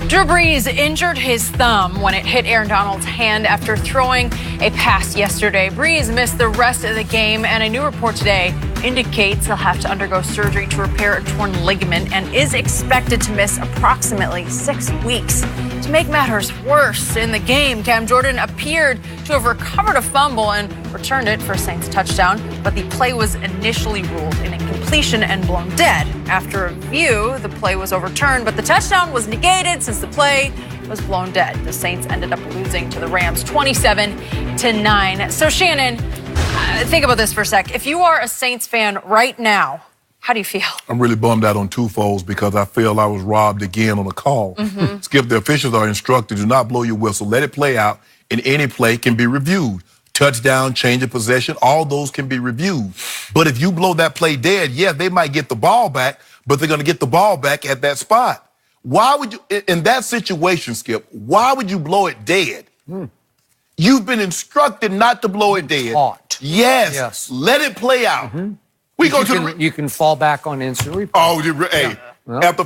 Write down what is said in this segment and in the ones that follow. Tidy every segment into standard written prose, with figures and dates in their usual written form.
Drew Brees injured his thumb when it hit Aaron Donald's hand after throwing a pass yesterday. Brees missed the rest of the game, and a new report today indicates he'll have to undergo surgery to repair a torn ligament and is expected to miss approximately 6 weeks. To make matters worse, in the game, Cam Jordan appeared to have recovered a fumble and returned it for a Saints touchdown, but the play was initially ruled an incompletion and blown dead. After review, the play was overturned, but the touchdown was negated since the play was blown dead. The Saints ended up losing to the Rams 27-9. So Shannon, think about this for a sec. If you are a Saints fan right now, how do you feel? I'm really bummed out on two folds because I feel I was robbed again on a call. Skip, the officials are instructed, do not blow your whistle. Let it play out, and any play can be reviewed. Touchdown, change of possession, all those can be reviewed. But if you blow that play dead, yeah, they might get the ball back, but they're going to get the ball back at that spot. Why would you, in that situation, Skip, why would you blow it dead? You've been instructed not to blow it dead. Yes. Let it play out. We go to you can fall back on instant replay. Oh, hey. After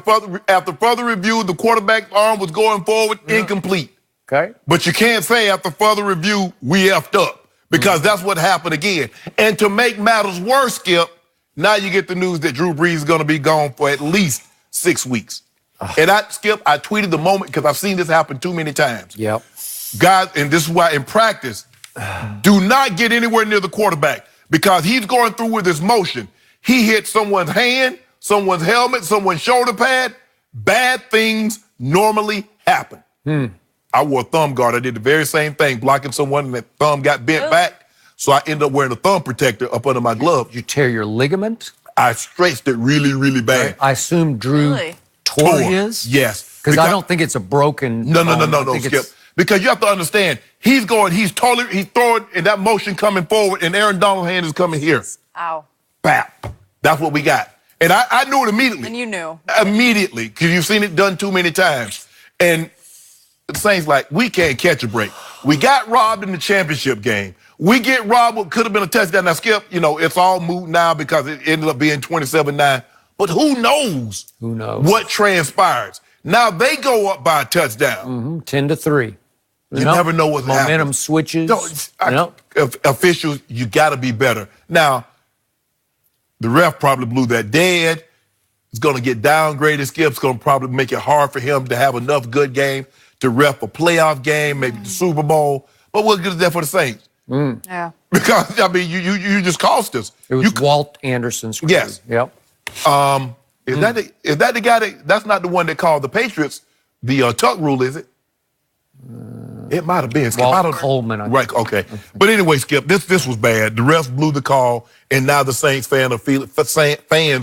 further review, the quarterback arm was going forward, incomplete. Okay. But you can't say after further review, we effed up. Because that's what happened again. And to make matters worse, Skip, now you get the news that Drew Brees is going to be gone for at least 6 weeks. And I tweeted the moment because I've seen this happen too many times. Guys, and this is why in practice, do not get anywhere near the quarterback because he's going through with his motion. He hit someone's hand, someone's helmet, someone's shoulder pad. Bad things normally happen. I wore a thumb guard. I did the very same thing, blocking someone, and that thumb got bent back. So I ended up wearing a thumb protector up under my glove. You tear your ligament? I stretched it really, really bad. I assume Drew tore his? Yes. Because I don't think it's a broken No, Skip. Because you have to understand, he's throwing, and that motion coming forward, and Aaron Donald's hand is coming here. Ow. Bap. That's what we got. And I knew it immediately. And you knew. Immediately, because you've seen it done too many times. And the Saints like, we can't catch a break. We got robbed in the championship game. We get robbed what could have been a touchdown. Now, Skip, it's all moot now because it ended up being 27-9. But who knows? What transpires? Now they go up by a touchdown. 10-3. You never know what's happening. Momentum switches. Officials, you got to be better. Now, the ref probably blew that dead. It's going to get downgraded. Skip's going to probably make it hard for him to have enough good games to ref a playoff game, maybe the Super Bowl. But what good is that for the Saints? Yeah. Because, I mean, you just cost us. It was Walt Anderson's crew. Yes. Yep. Is that the guy that's not the one that called the Patriots the tuck rule, is it? It might have been. Skip. Walt Coleman. Right, okay. But anyway, Skip, this was bad. The refs blew the call, and now the Saints fans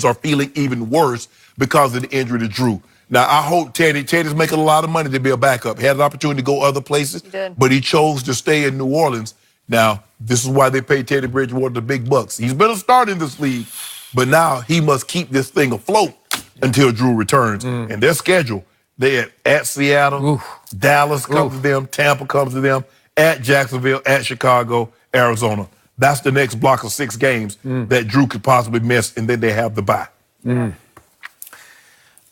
are feeling even worse because of the injury to Drew. Now, I hope Teddy's making a lot of money to be a backup. He had an opportunity to go other places, but he chose to stay in New Orleans. Now, this is why they pay Teddy Bridgewater the big bucks. He's been a starter in this league, but now he must keep this thing afloat until Drew returns. And their schedule, they're at Seattle, Dallas comes to them, Tampa comes to them, at Jacksonville, at Chicago, Arizona. That's the next block of 6 games that Drew could possibly miss, and then they have the bye.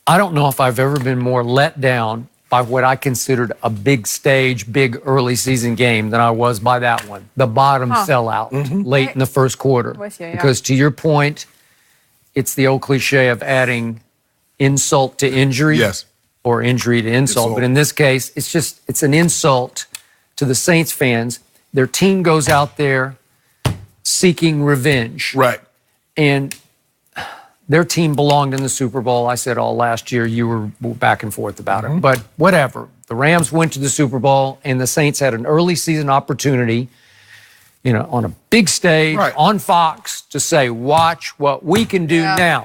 I don't know if I've ever been more let down by what I considered a big stage, big early season game than I was by that one. The bottom sellout late in the first quarter. With you, because to your point, it's the old cliche of adding insult to injury. Or injury to insult. But in this case, it's an insult to the Saints fans. Their team goes out there seeking revenge. Right. And their team belonged in the Super Bowl. I said all last year, you were back and forth about it. But whatever. The Rams went to the Super Bowl, and the Saints had an early season opportunity, on a big stage, on Fox, to say, watch what we can do now.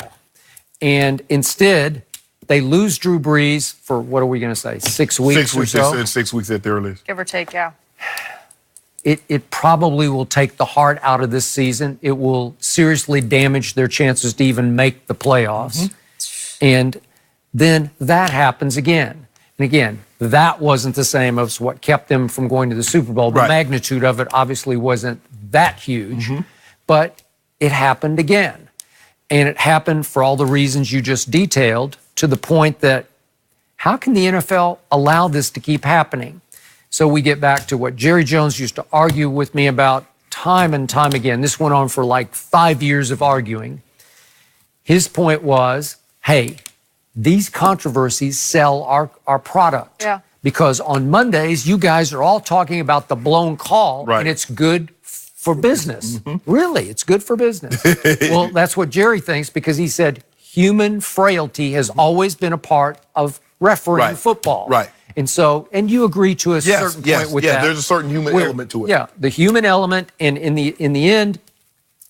And instead, they lose Drew Brees for, what are we going to say, 6 weeks or so? 6 weeks at the earliest. Give or take, yeah. It probably will take the heart out of this season. It will seriously damage their chances to even make the playoffs. And then that happens again. And again, that wasn't the same as what kept them from going to the Super Bowl. The magnitude of it obviously wasn't that huge, but it happened again. And it happened for all the reasons you just detailed, to the point that how can the NFL allow this to keep happening? So we get back to what Jerry Jones used to argue with me about time and time again. This went on for like 5 years of arguing. His point was, hey, these controversies sell our product. Yeah. Because on Mondays, you guys are all talking about the blown call, Right. and it's good for business. Really, it's good for business. Well, that's what Jerry thinks, because he said human frailty has always been a part of refereeing Right. football. Right. And so, and you agree to a certain point with that. Yeah, there's a certain human element to it. Yeah, the human element, and in the end,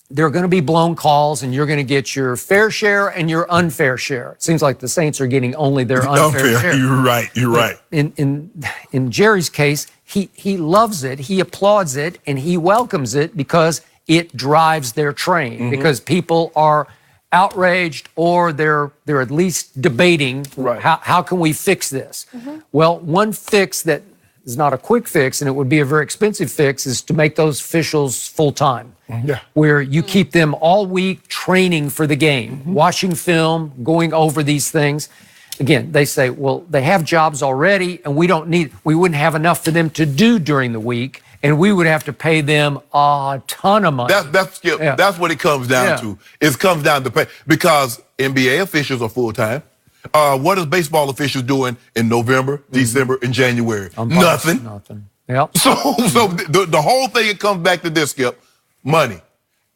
there are going to be blown calls, and you're going to get your fair share and your unfair share. It seems like the Saints are getting only their unfair share. You're right. You're right. In Jerry's case, he loves it, he applauds it, and he welcomes it because it drives their train. Because people are outraged, or they're at least debating, Right. how can we fix this? Well, one fix that is not a quick fix, and it would be a very expensive fix, is to make those officials full-time. Yeah. Where you keep them all week training for the game, watching film, going over these things. Again, they say, well, they have jobs already, and we wouldn't have enough for them to do during the week, and we would have to pay them a ton of money. That's what it comes down to. It comes down to pay, because NBA officials are full-time. What is baseball officials doing in November, December, and January? Nothing. Nothing. Yep. So the whole thing, it comes back to this, Skip, money.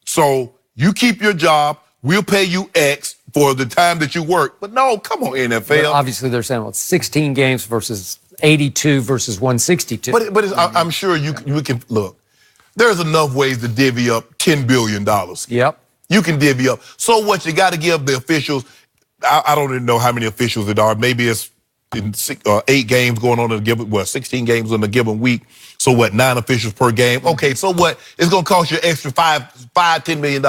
So you keep your job, we'll pay you X for the time that you work. But no, come on, NFL. But obviously, they're saying, well, it's 16 games versus 82 versus 162. But I'm sure you can, look, there's enough ways to divvy up $10 billion. Yep. You can divvy up. So what, you got to give the officials, I don't even know how many officials there are. Maybe it's 8 games going on in a given, 16 games in a given week. So what, 9 officials per game? Okay, so what? It's going to cost you extra $10 million.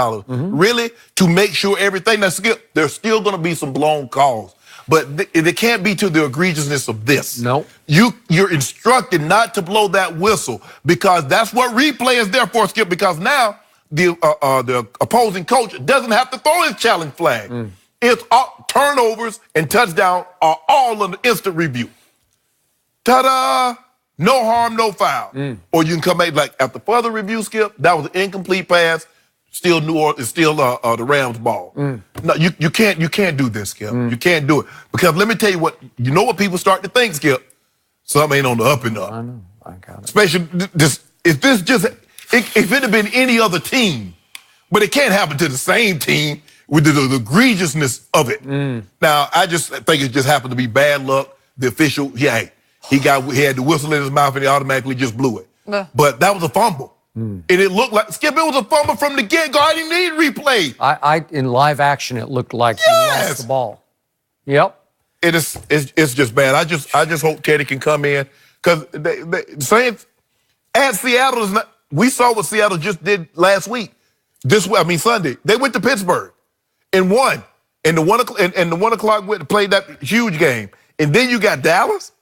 Really? To make sure everything, there's still going to be some blown calls. But it can't be to the egregiousness of this. No. You're instructed not to blow that whistle, because that's what replay is there for, Skip, because now the opposing coach doesn't have to throw his challenge flag. It's turnovers and touchdown are all under instant review. Ta-da! No harm, no foul. Or you can come back, like, after further review, Skip, that was an incomplete pass. Still New Orleans, still the Rams ball. No, you can't do this, Skip. You can't do it, because let me tell you what. You know what people start to think, Skip? Something ain't on the up and up. I know. I got it. Especially if it had been any other team, but it can't happen to the same team with the egregiousness of it. Now, I just think it just happened to be bad luck. The official, he had the whistle in his mouth, and he automatically just blew it. But that was a fumble. And it looked like, Skip, it was a fumble from the get-go. I didn't need replay. In live action, it looked like he lost the ball. Yep. It's just bad. I just hope Teddy can come in, because the Saints at Seattle is not. We saw what Seattle just did last week. Sunday they went to Pittsburgh and won, and the 1 o'clock went to play that huge game, and then you got Dallas,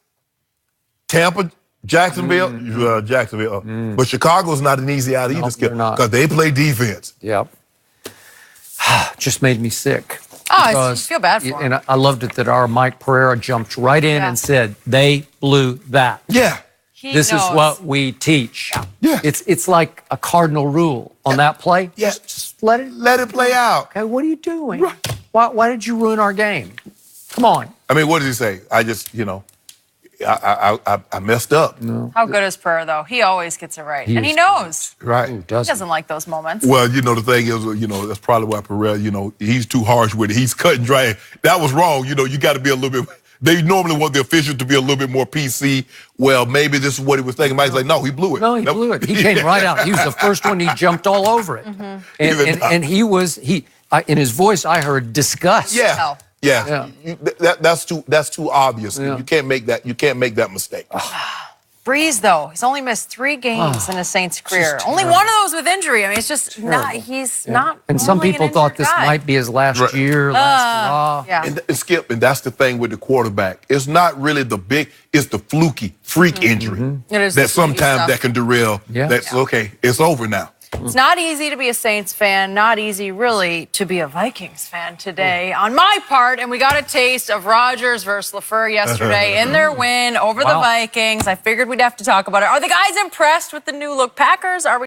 Tampa, Jacksonville, but Chicago's not an easy out either, Skip, because they play defense. Yep. Just made me sick. I feel bad for him. And I loved it that our Mike Pereira jumped right in and said, they blew that. Yeah. This is what we teach. Yeah. It's like a cardinal rule on that play. Yeah. Just let it play out. Okay, what are you doing? Right. Why did you ruin our game? Come on. I mean, what did he say? I just, I messed up. No. How good is Pereira, though? He always gets it right. And he knows. Right. He doesn't like those moments. Well, the thing is, that's probably why Pereira, he's too harsh with it. He's cut and dry. That was wrong. You got to be a little bit. They normally want the officials to be a little bit more PC. Well, maybe this is what he was thinking. Mike's like, no, he blew it. No, he blew it. He came right out. He was the first one. He jumped all over it. And he was, in his voice, I heard disgust. Yeah. Yeah. That's too obvious. Yeah. You can't make that mistake. Brees, though, he's only missed 3 games in his Saints career. Only one of those with injury. I mean, it's just not. He's not. And some people thought this might be his last year, last hurrah. And Skip, and that's the thing with the quarterback. It's not really it's the fluky freak injury It is that sometimes that can derail. Yeah. That's okay. It's over now. It's not easy to be a Saints fan, not easy really to be a Vikings fan today on my part, and we got a taste of Rodgers versus LaFleur yesterday in their win over the Vikings. I figured we'd have to talk about it. Are the guys impressed with the new look Packers? Are we